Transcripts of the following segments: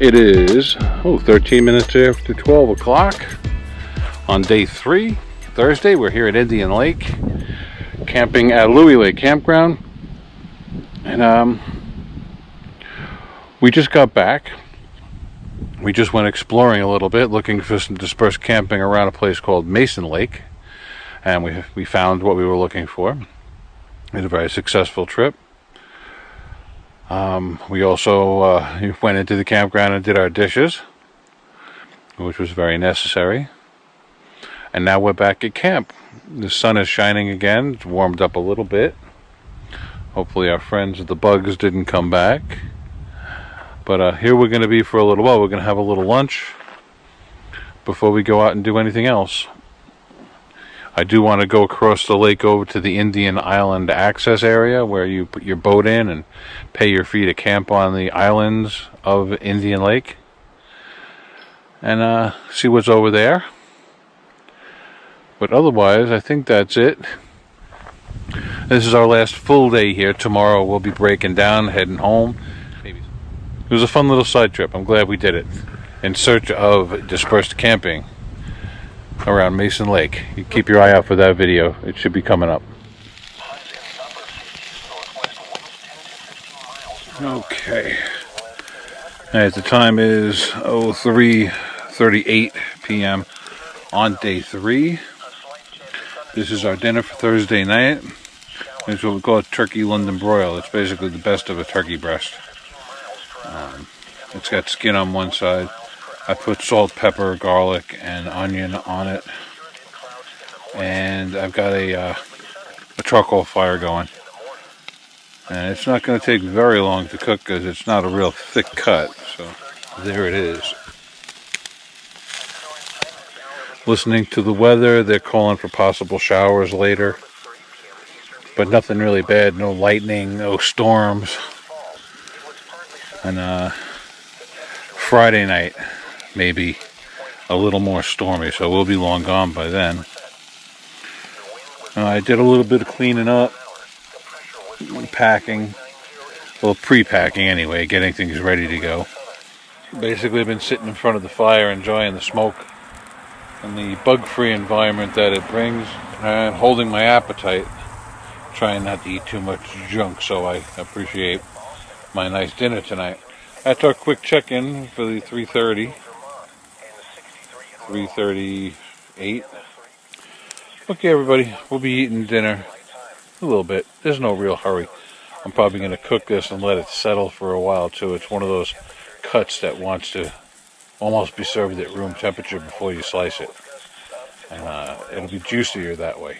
It is 13 minutes after 12 o'clock on day 3, Thursday. We're here at Indian Lake, camping at LEWEY Lake Campground, and we just got back. We just went exploring a little bit, looking for some dispersed camping around a place called Mason Lake, and we found what we were looking for. It was a very successful trip. We also went into the campground and did our dishes, which was very necessary. And now we're back at camp. The sun is shining again. It's warmed up a little bit. Hopefully our friends the bugs didn't come back. But here we're going to be for a little while. We're going to have a little lunch before we go out and do anything else. I do want to go across the lake over to the Indian Island access area where you put your boat in and pay your fee to camp on the islands of Indian Lake. And see what's over there. But otherwise, I think that's it. This is our last full day here. Tomorrow we'll be breaking down, heading home. It was a fun little side trip. I'm glad we did it. In search of dispersed camping around Mason Lake. You keep your eye out for that video. It should be coming up. Okay. As the time is 3:38 p.m. on day 3. This is our dinner for Thursday night. It's what we call a turkey London broil. It's basically the best of a turkey breast. It's got skin on one side. I put salt, pepper, garlic, and onion on it. And I've got a charcoal fire going. And it's not going to take very long to cook because it's not a real thick cut. So there it is. Listening to the weather, they're calling for possible showers later. But nothing really bad. No lightning, no storms. And Friday night, maybe a little more stormy, so we'll be long gone by then. I did a little bit of cleaning up, packing, well, pre-packing anyway, getting things ready to go. Basically, I've been sitting in front of the fire enjoying the smoke and the bug-free environment that it brings, and holding my appetite, trying not to eat too much junk, so I appreciate my nice dinner tonight. That's our quick check-in for the 3:38. Okay, everybody, we'll be eating dinner a little bit. There's no real hurry. I'm probably going to cook this and let it settle for a while, too. It's one of those cuts that wants to almost be served at room temperature before you slice it. And it'll be juicier that way.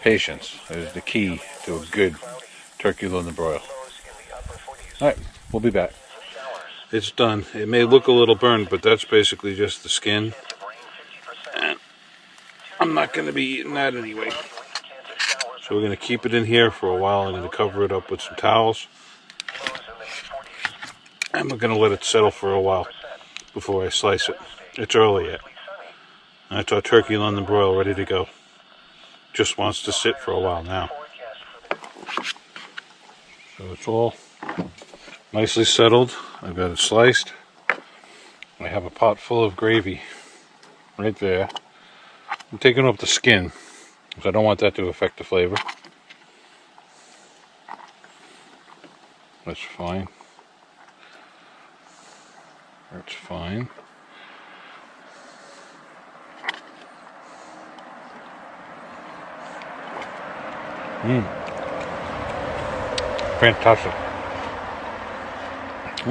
Patience is the key to a good turkey London broil. Alright, we'll be back. It's done. It may look a little burned, but that's basically just the skin. And I'm not going to be eating that anyway. So we're going to keep it in here for a while. I'm going to cover it up with some towels. And we're going to let it settle for a while before I slice it. It's early yet. That's our turkey London broil ready to go. Just wants to sit for a while now. So it's all nicely settled. I've got it sliced. I have a pot full of gravy right there. I'm taking off the skin because I don't want that to affect the flavor. That's fine. That's fine. Fantastic. I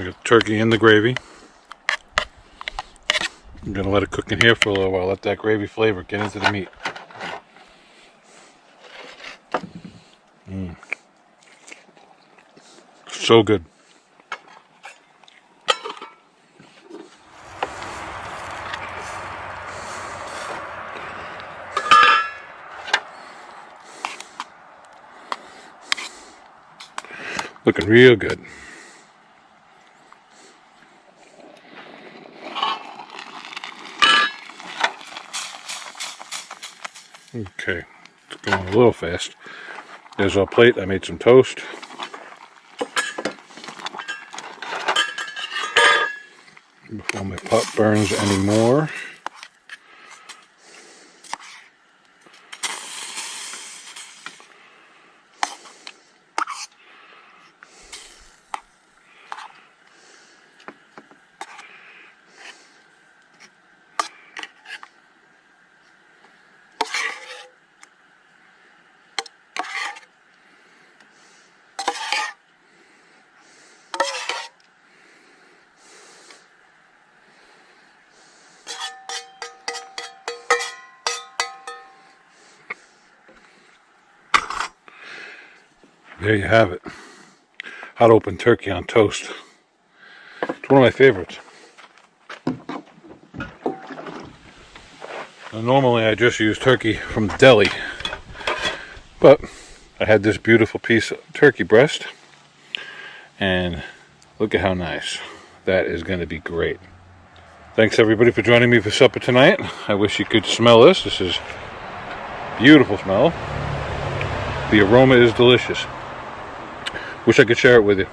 got turkey in the gravy. I'm going to let it cook in here for a little while. Let that gravy flavor get into the meat. So good. Looking real good. Okay, it's going a little fast. There's our plate. I made some toast. Before my pot burns anymore. There you have it. Hot open turkey on toast. It's one of my favorites. Now, normally I just use turkey from the deli, but I had this beautiful piece of turkey breast, and look at how nice. That is going to be great. Thanks everybody for joining me for supper tonight. I wish you could smell this. This is beautiful smell. The aroma is delicious. Wish I could share it with you,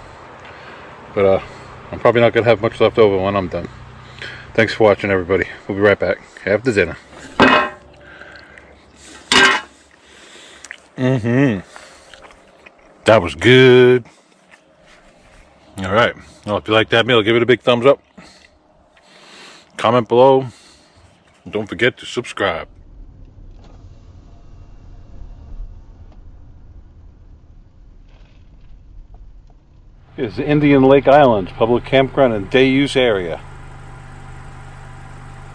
but I'm probably not going to have much left over when I'm done. Thanks for watching, everybody. We'll be right back. Have the dinner. That was good. All right. Well, if you like that meal, give it a big thumbs up. Comment below. Don't forget to subscribe. Here's the Indian Lake Islands public campground and day use area.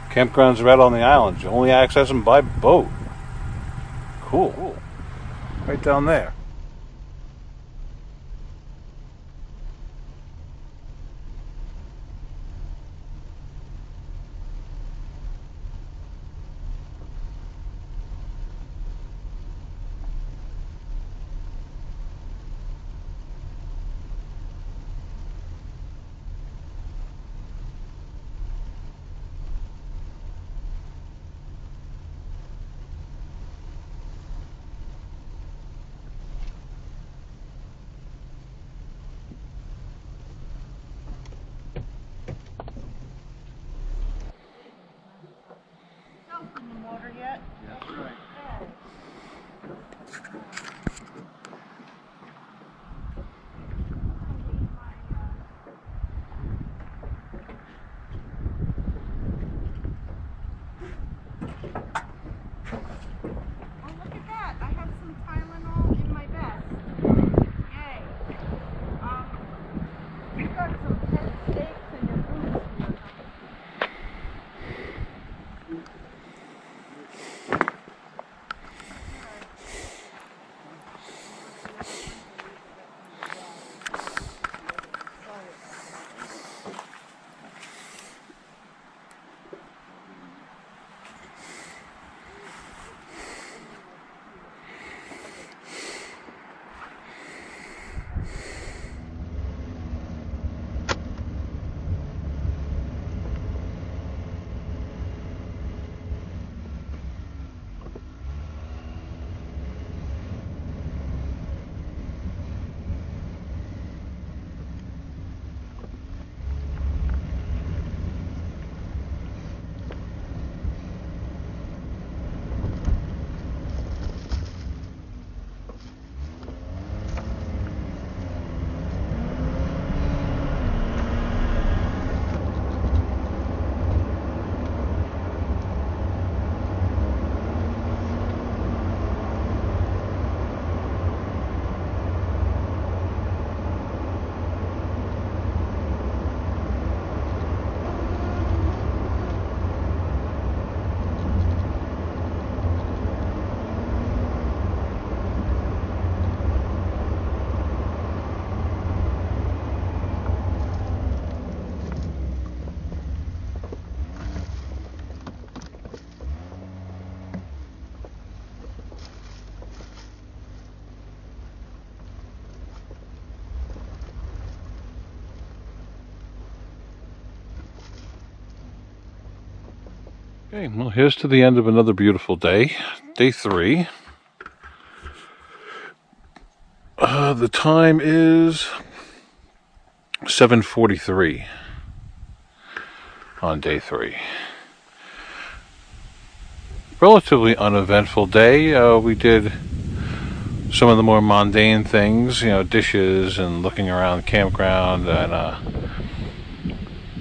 Campgrounds right on the islands. You only access them by boat. Cool. Right down there. In the water yet? That's right. Oh, look at that. I have some Tylenol in my vest. Yay. You got some pet steaks and your boots in your Okay, well, here's to the end of another beautiful day. Day 3. The time is 7:43 on day 3. Relatively uneventful day. We did some of the more mundane things, dishes and looking around the campground, and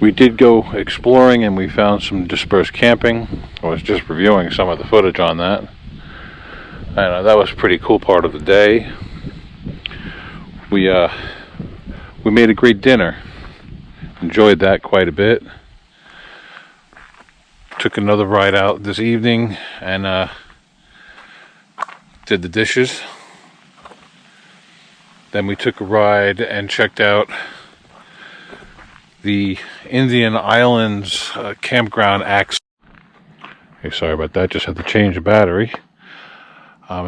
we did go exploring and we found some dispersed camping. I was just reviewing some of the footage on that. And that was a pretty cool part of the day. We made a great dinner. Enjoyed that quite a bit. Took another ride out this evening and did the dishes. Then we took a ride and checked out the Indian Islands campground access. Okay, sorry about that, just had to change the battery.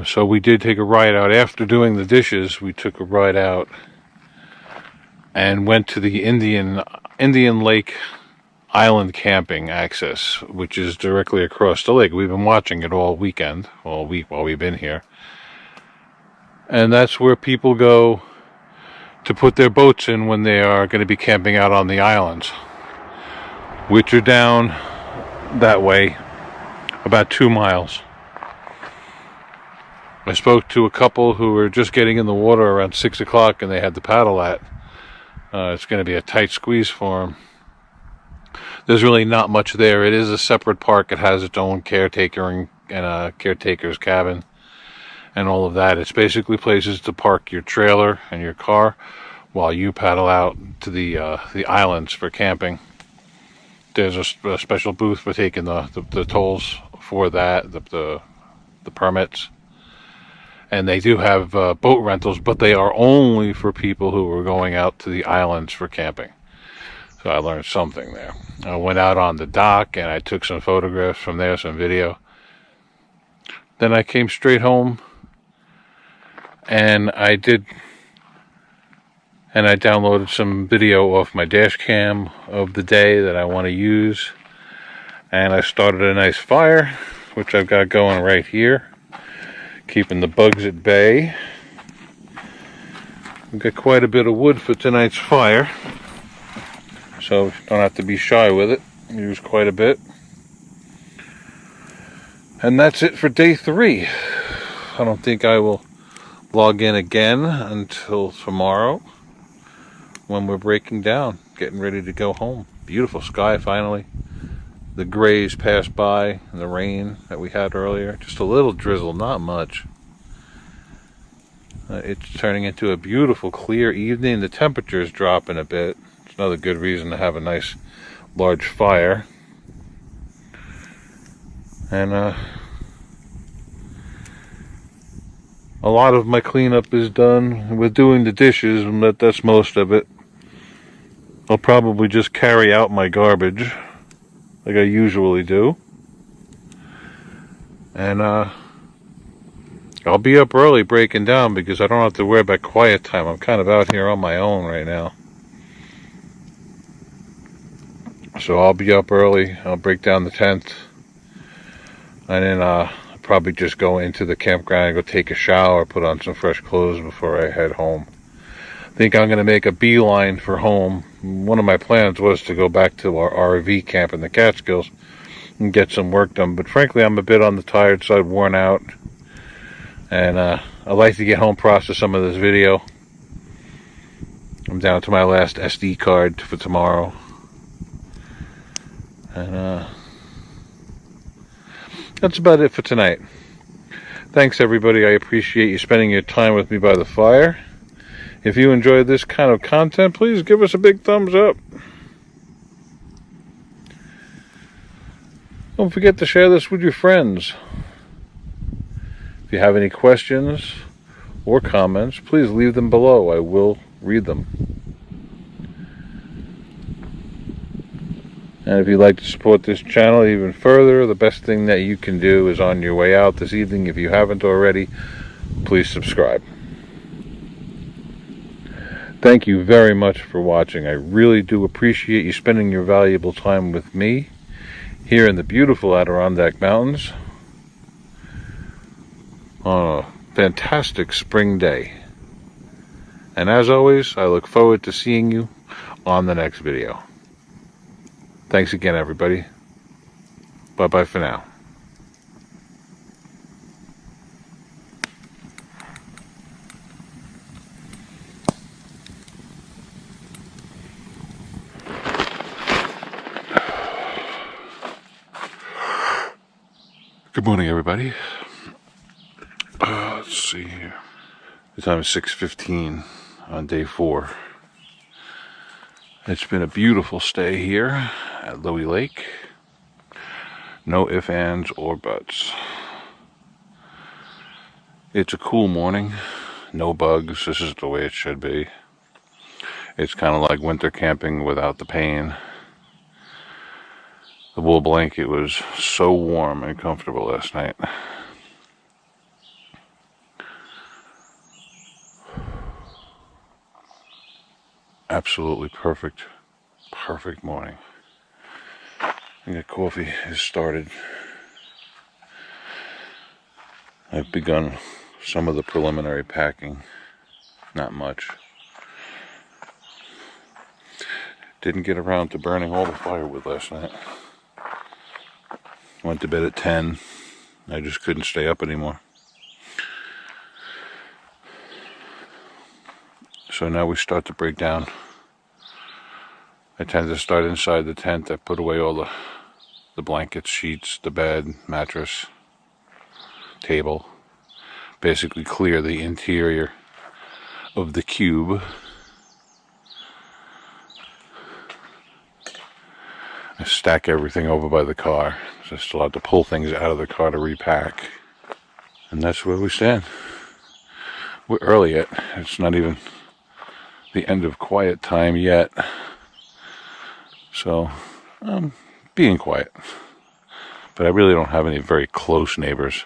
So we did take a ride out. After doing the dishes, we took a ride out and went to the Indian Lake Island camping access, which is directly across the lake. We've been watching it all week while we've been here. And that's where people go to put their boats in when they are going to be camping out on the islands, which are down that way about 2 miles. I spoke to a couple who were just getting in the water around 6 o'clock and they had to paddle at. It's going to be a tight squeeze for them. There's really not much there. It is a separate park. It has its own caretaker and a caretaker's cabin and all of that. It's basically places to park your trailer and your car while you paddle out to the islands for camping. There's a special booth for taking the tolls for that, the permits. And they do have boat rentals, but they are only for people who are going out to the islands for camping. So I learned something there. I went out on the dock and I took some photographs from there, some video. Then I came straight home and I downloaded some video off my dash cam of the day that I want to use. And I started a nice fire, which I've got going right here, keeping the bugs at bay. We've got quite a bit of wood for tonight's fire, so don't have to be shy with it. Use quite a bit. And that's it for day 3. I don't think I will log in again until tomorrow when we're breaking down, getting ready to go home. Beautiful sky finally. The grays passed by and the rain that we had earlier. Just a little drizzle, not much. It's turning into a beautiful clear evening. The temperature is dropping a bit. It's another good reason to have a nice large fire. And a lot of my cleanup is done. With doing the dishes, and that's most of it. I'll probably just carry out my garbage like I usually do. And I'll be up early breaking down because I don't have to worry about quiet time. I'm kind of out here on my own right now. So I'll be up early. I'll break down the tent. And then I'll probably just go into the campground and go take a shower, put on some fresh clothes before I head home. I think I'm going to make a beeline for home. One of my plans was to go back to our RV camp in the Catskills and get some work done. But frankly, I'm a bit on the tired side, worn out. And I'd like to get home, process some of this video. I'm down to my last SD card for tomorrow. And that's about it for tonight. Thanks everybody. I appreciate you spending your time with me by the fire. If you enjoyed this kind of content, please give us a big thumbs up. Don't forget to share this with your friends. If you have any questions or comments, please leave them below. I will read them. And if you'd like to support this channel even further, the best thing that you can do is on your way out this evening, if you haven't already, please subscribe. Thank you very much for watching. I really do appreciate you spending your valuable time with me. here in the beautiful Adirondack Mountains on a fantastic spring day. And as always, I look forward to seeing you on the next video. Thanks again, everybody. Bye-bye for now. Good morning, everybody. Let's see here. The time is 6:15 on day 4. It's been a beautiful stay here at LEWEY Lake. No ifs, ands, or buts. It's a cool morning. No bugs. This is the way it should be. It's kind of like winter camping without the pain. The wool blanket was so warm and comfortable last night. Absolutely perfect morning. I think coffee is started. I've begun some of the preliminary packing. Not much. Didn't get around to burning all the firewood last night. Went to bed at 10. I just couldn't stay up anymore. So now we start to break down. I tend to start inside the tent. I put away all the blankets, sheets, the bed, mattress, table. Basically clear the interior of the cube. I stack everything over by the car. So I still have to pull things out of the car to repack. And that's where we stand. We're early yet. It's not even the end of quiet time yet. So I'm being quiet. But I really don't have any very close neighbors.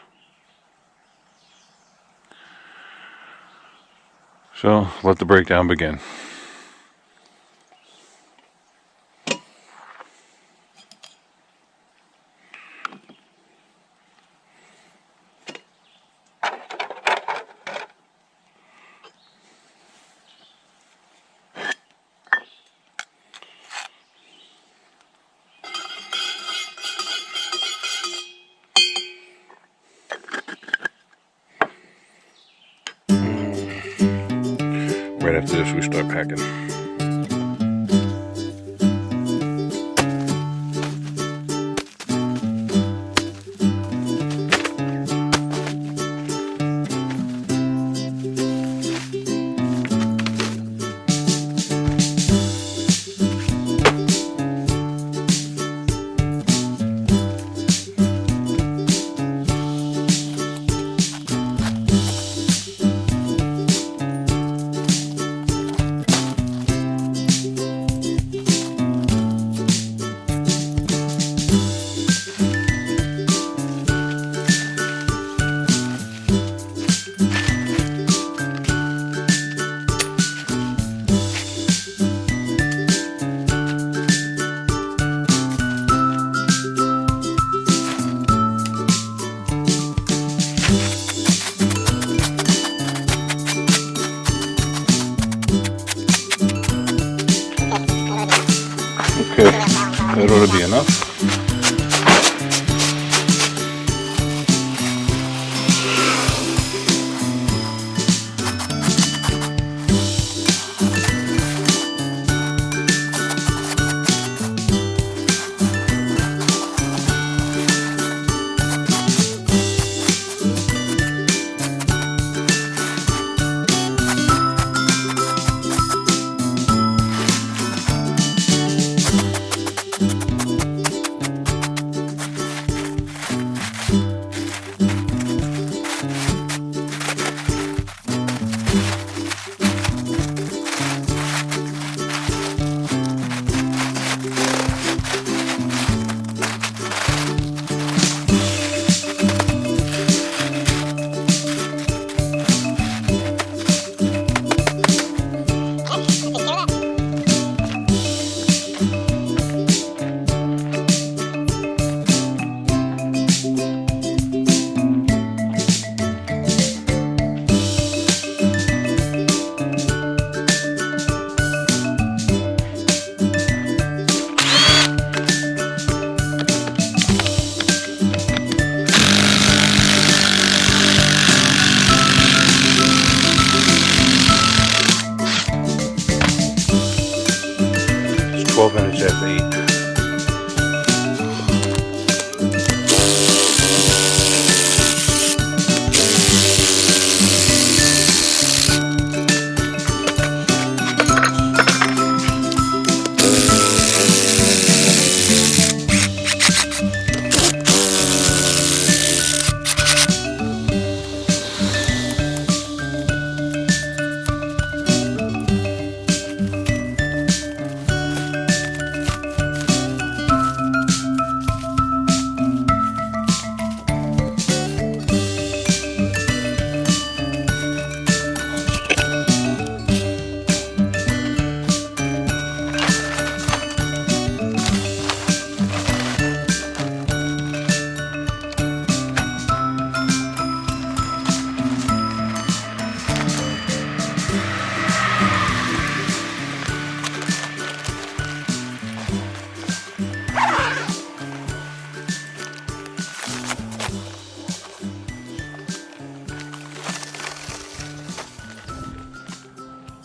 So let the breakdown begin. Right after this, we start packing.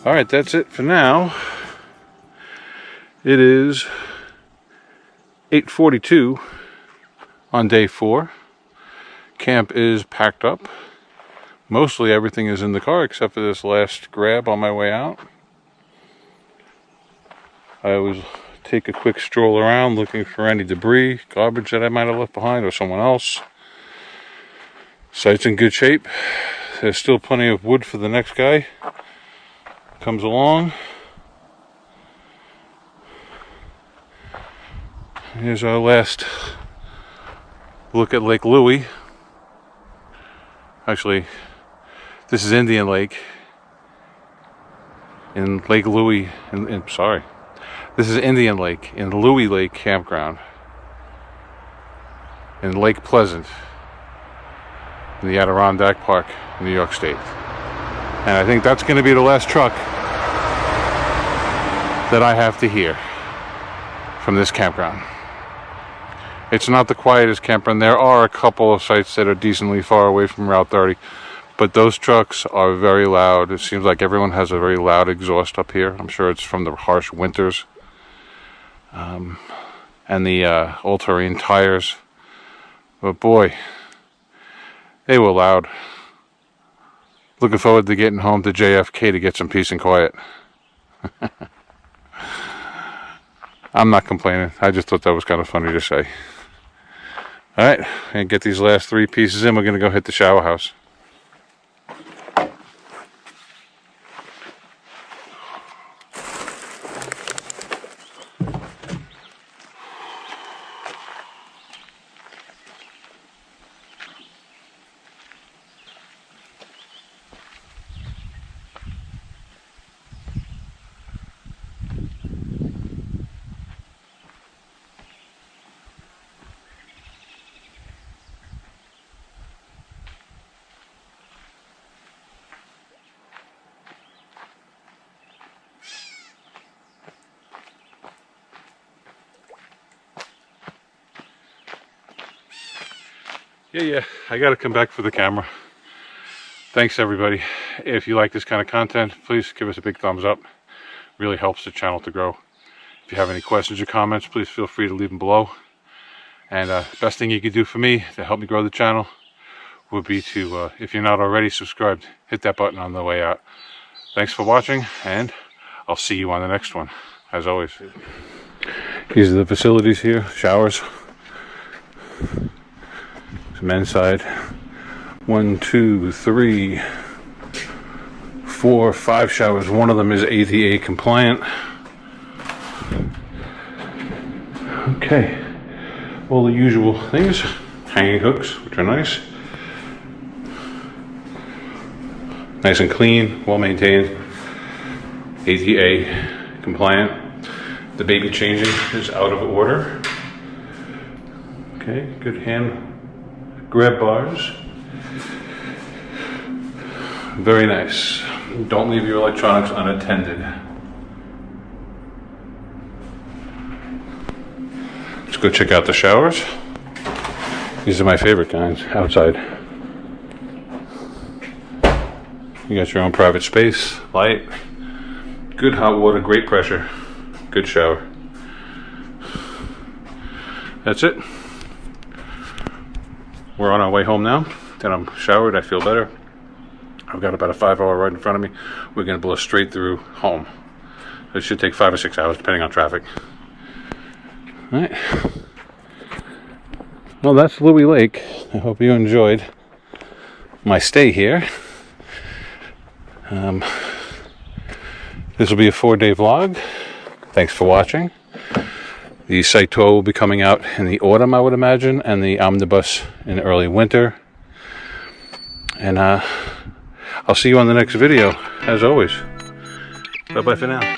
Alright, that's it for now. It is 8:42 on day 4. Camp is packed up. Mostly everything is in the car except for this last grab on my way out. I always take a quick stroll around looking for any debris, garbage that I might have left behind or someone else. Site's in good shape. There's still plenty of wood for the next guy comes along. Here's our last look at Lake Lewey. Actually, this is Indian Lake in Lake Lewey. This is Indian Lake in LEWEY Lake Campground in Lake Pleasant in the Adirondack Park, New York State. And I think that's going to be the last truck that I have to hear from this campground. It's not the quietest campground. There are a couple of sites that are decently far away from Route 30, but those trucks are very loud. It seems like everyone has a very loud exhaust up here. I'm sure it's from the harsh winters. And the all-terrain tires. But boy, they were loud. Looking forward to getting home to JFK to get some peace and quiet. I'm not complaining. I just thought that was kind of funny to say. Alright, and get these last 3 pieces in. We're going to go hit the shower house. Yeah, I gotta come back for the camera. Thanks everybody. If you like this kind of content, please give us a big thumbs up. Really helps the channel to grow. If you have any questions or comments, please feel free to leave them below. And best thing you could do for me to help me grow the channel would be to, if you're not already subscribed, hit that button on the way out. Thanks for watching, and I'll see you on the next one, as always. These are the facilities here, showers. Men's side. 1, 2, 3, 4, 5 showers. One of them is ADA compliant. Okay, all the usual things. Hanging hooks, which are nice. Nice and clean, well maintained. ADA compliant. The baby changing is out of order. Okay, good hand grab bars. Very nice. Don't leave your electronics unattended. Let's go check out the showers. These are my favorite kinds, outside. You got your own private space, light, good hot water, great pressure, good shower. That's it. We're on our way home now. Then I'm showered, I feel better. I've got about a 5-hour ride in front of me. We're going to blow straight through home. It should take 5 or 6 hours depending on traffic. Alright. Well, that's LEWEY Lake. I hope you enjoyed my stay here. This will be a 4-day vlog. Thanks for watching. The site tour will be coming out in the autumn, I would imagine, and the omnibus in early winter. And I'll see you on the next video, as always. Bye-bye for now.